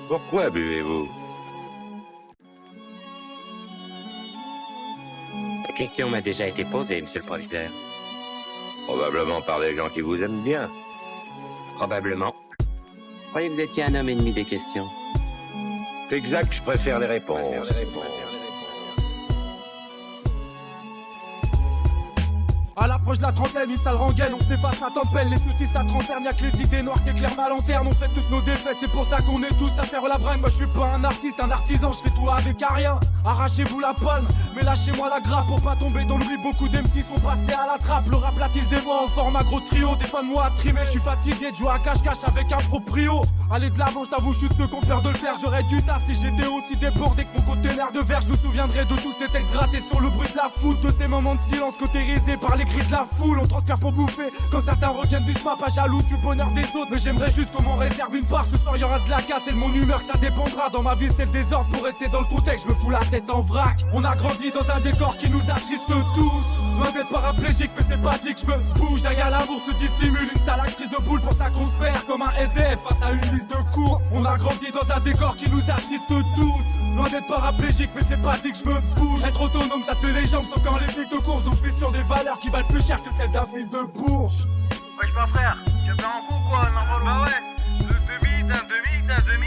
Pourquoi buvez-vous? La question m'a déjà été posée, monsieur le proviseur. Probablement par des gens qui vous aiment bien. Probablement. Croyez que vous étiez un homme ennemi des questions. C'est exact, je préfère les réponses. À l'approche de la trentaine, une sale rengaine, on s'efface à temps de peine. Les soucis ça trentaine, y'a que les idées noires qui éclairent ma lanterne. On fait tous nos défaites, c'est pour ça qu'on est tous à faire la bringue. Moi je suis pas un artiste, un artisan, je fais tout avec à rien. Arrachez-vous la palme, mais lâchez-moi la grappe pour pas tomber dans l'oubli. Beaucoup d'MC sont passés à la trappe. Le rap moi en forme gros trio. Des fans de moi à trimer, je suis fatigué de jouer à cache-cache avec un proprio. Allez de l'avant, je t'avoue, je suis de ceux qui ont peur de le faire. J'aurais dû taf si j'étais aussi débordé que mon conteneur de verre. Je me souviendrai de tous ces textes grattés sur le bruit de la foule. De ces moments de silence cautérisés par les cris de la foule. On transpire pour bouffer, quand certains reviennent du spa. Pas jaloux du bonheur des autres, mais j'aimerais juste qu'on m'en réserve une part. Ce soir y'aura de la casse et de mon humeur que ça dépendra. Dans ma vie c'est le désordre, pour rester dans le contexte je me fous la tête en vrac. On a grandi dans un décor qui nous attriste tous. Loin d'être paraplégique mais c'est pas dit que je me bouge. Derrière l'amour se dissimule une sale actrice de boule. Pour ça qu'on se perd comme un SDF face à une liste de courses. On a grandi dans un décor qui nous attriste tous. Loin d'être paraplégique mais c'est pas dit que je me bouge. Être autonome ça te fait les jambes sauf quand les flics de course. Donc je vis sur des valeurs qui valent plus cher que celles d'un fils de bourge. Wesh ma frère, tu as fait un coup quoi, n'importe quoi. Bah ouais, un demi.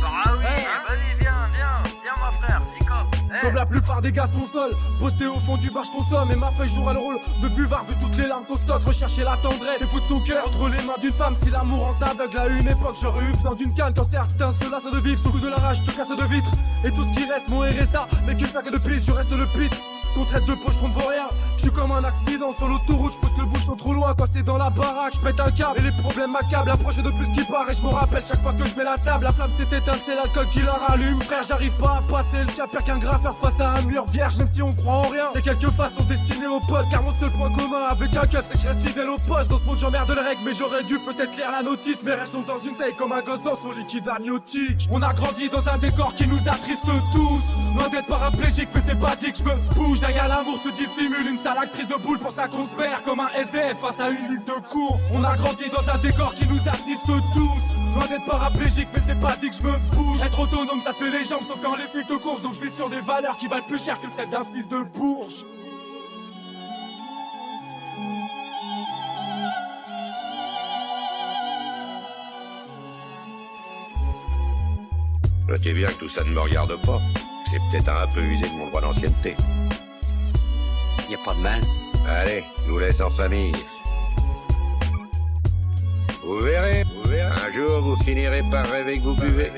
Bah oui, vas-y viens ma frère, Nico. Comme la plupart des gaz console, posté au fond du bar, je consomme. Et ma feuille jouera le rôle de buvard vu toutes les larmes qu'on stocke. Rechercher la tendresse, c'est foutre son cœur entre les mains d'une femme. Si l'amour en t'aveugle à une époque, j'aurais eu besoin d'une canne. Quand certains se lassent de vivre sous le coup de la rage, je te casse de vitres. Et tout ce qui reste, mon RSA, mais qu'une flaque de pisse, je reste le pit. Qu'on traite de poche, je ne rien. Je suis comme un accident sur l'autoroute, je pousse le bouchon trop loin. Quand c'est dans la baraque, je pète un câble. Et les problèmes m'accablent, approcher de plus qui part. Et je me rappelle chaque fois que je mets la table. La flamme s'est éteinte, c'est l'alcool qui la rallume. Frère, j'arrive pas à passer le cap, pire qu'un graffeur face à un mur vierge. Même si on croit en rien, c'est quelques façons destinées aux potes. Car mon seul point commun avec un keuf, c'est que je reste fidèle au poste. Dans ce monde j'emmerde les règles, mais j'aurais dû peut-être lire la notice. Mes rêves sont dans une taille comme un gosse dans son liquide amniotique. On a grandi dans un décor qui nous attriste tous. Loin d'être paraplégique, mais c'est pas dit que je me bouge. Derrière l'amour se dissimule une sale actrice de boule. Pour ça qu'on se perd comme un SDF face à une liste de courses. On a grandi dans un décor qui nous attriste tous. Loin d'être paraplégique mais c'est pas dit que je me bouge. Être autonome ça te fait les jambes sauf quand les flics de course. Donc je vis sur des valeurs qui valent plus cher que celles d'un fils de bourge. Je sais bien que tout ça ne me regarde pas. J'ai peut-être un peu usé de mon droit d'ancienneté. Y a pas de mal. Allez, nous laisse en famille. Vous verrez, un jour vous finirez par rêver que vous buvez.